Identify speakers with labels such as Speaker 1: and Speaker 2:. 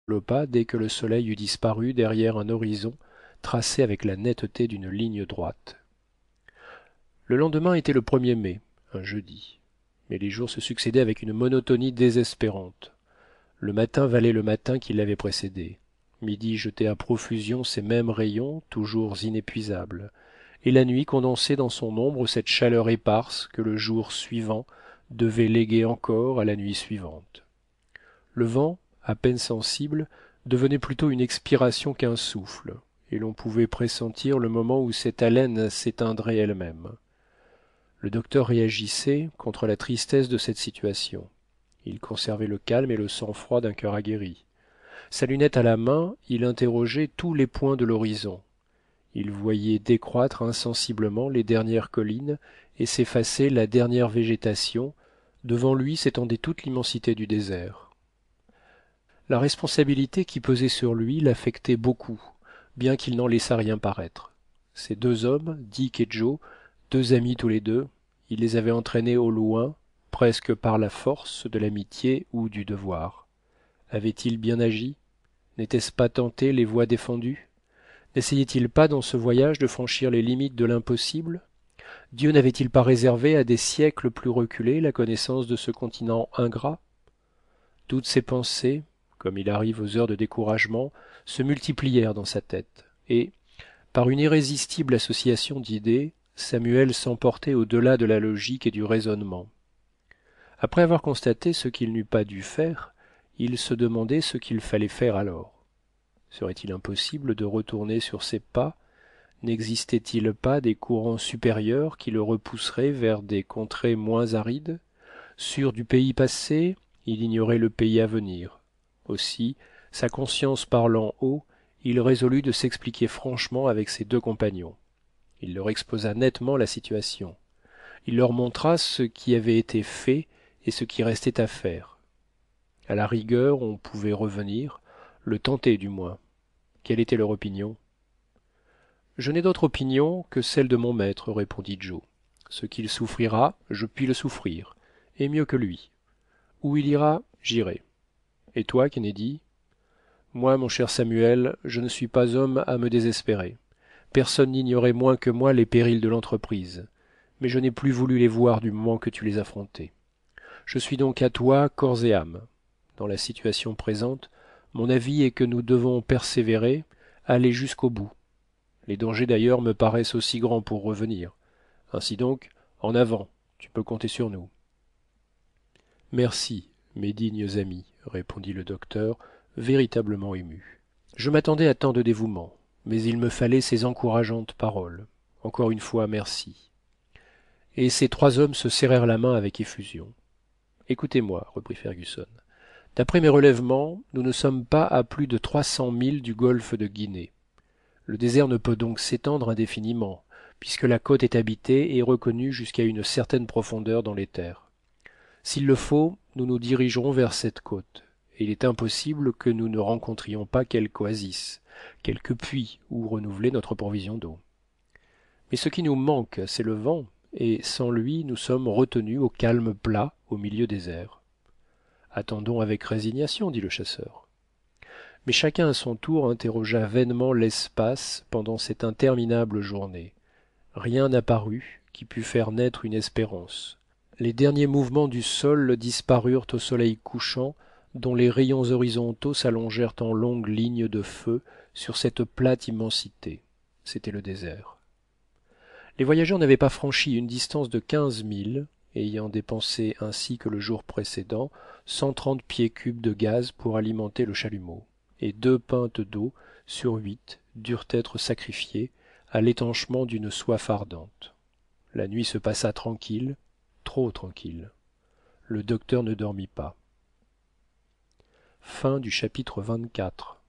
Speaker 1: développa dès que le soleil eut disparu derrière un horizon tracé avec la netteté d'une ligne droite. Le lendemain était le 1er mai, un jeudi, mais les jours se succédaient avec une monotonie désespérante. Le matin valait le matin qui l'avait précédé. Midi jetait à profusion ses mêmes rayons, toujours inépuisables, et la nuit condensait dans son ombre cette chaleur éparse que le jour suivant devait léguer encore à la nuit suivante. Le vent, à peine sensible, devenait plutôt une expiration qu'un souffle, et l'on pouvait pressentir le moment où cette haleine s'éteindrait elle-même. Le docteur réagissait contre la tristesse de cette situation. Il conservait le calme et le sang-froid d'un cœur aguerri. Sa lunette à la main, il interrogeait tous les points de l'horizon. Il voyait décroître insensiblement les dernières collines et s'effacer la dernière végétation. Devant lui s'étendait toute l'immensité du désert. La responsabilité qui pesait sur lui l'affectait beaucoup, bien qu'il n'en laissât rien paraître. Ces deux hommes, Dick et Joe, deux amis tous les deux, il les avait entraînés au loin, presque par la force de l'amitié ou du devoir. Avait-il bien agi? N'était-ce pas tenter les voies défendues? N'essayait-il pas dans ce voyage de franchir les limites de l'impossible? Dieu n'avait-il pas réservé à des siècles plus reculés la connaissance de ce continent ingrat? Toutes ces pensées, comme il arrive aux heures de découragement, se multiplièrent dans sa tête, et, par une irrésistible association d'idées, Samuel s'emportait au-delà de la logique et du raisonnement. Après avoir constaté ce qu'il n'eût pas dû faire, il se demandait ce qu'il fallait faire alors. Serait-il impossible de retourner sur ses pas? N'existait-il pas des courants supérieurs qui le repousseraient vers des contrées moins arides? Sûr du pays passé, il ignorait le pays à venir. Aussi, sa conscience parlant haut, il résolut de s'expliquer franchement avec ses deux compagnons. Il leur exposa nettement la situation. Il leur montra ce qui avait été fait et ce qui restait à faire. À la rigueur, on pouvait revenir, le tenter du moins. Quelle était leur opinion? Je n'ai d'autre opinion que celle de mon maître, répondit Joe. Ce qu'il souffrira, je puis le souffrir, et mieux que lui. Où il ira, j'irai. Et toi, Kennedy? Moi, mon cher Samuel, je ne suis pas homme à me désespérer. Personne n'ignorait moins que moi les périls de l'entreprise, mais je n'ai plus voulu les voir du moment que tu les affrontais. Je suis donc à toi corps et âme. Dans la situation présente, mon avis est que nous devons persévérer, aller jusqu'au bout. Les dangers d'ailleurs me paraissent aussi grands pour revenir. Ainsi donc, en avant, tu peux compter sur nous. Merci, mes dignes amis, répondit le docteur, véritablement ému. Je m'attendais à tant de dévouement, mais il me fallait ces encourageantes paroles. Encore une fois, merci. Et ces trois hommes se serrèrent la main avec effusion. Écoutez-moi, reprit Fergusson. D'après mes relèvements, nous ne sommes pas à plus de 300 milles du golfe de Guinée. Le désert ne peut donc s'étendre indéfiniment, puisque la côte est habitée et reconnue jusqu'à une certaine profondeur dans les terres. S'il le faut, nous nous dirigerons vers cette côte, et il est impossible que nous ne rencontrions pas quelque oasis, quelque puits où renouveler notre provision d'eau. Mais ce qui nous manque, c'est le vent, et sans lui, nous sommes retenus au calme plat au milieu des airs. Attendons avec résignation, dit le chasseur. Mais chacun à son tour interrogea vainement l'espace pendant cette interminable journée. Rien n'apparut qui pût faire naître une espérance. Les derniers mouvements du sol disparurent au soleil couchant, dont les rayons horizontaux s'allongèrent en longues lignes de feu sur cette plate immensité. C'était le désert. Les voyageurs n'avaient pas franchi une distance de 15 milles, ayant dépensé ainsi que le jour précédent 130 pieds cubes de gaz pour alimenter le chalumeau, et 2 pintes d'eau sur 8 durent être sacrifiées à l'étanchement d'une soif ardente. La nuit se passa tranquille, trop tranquille. Le docteur ne dormit pas. Fin du chapitre 24.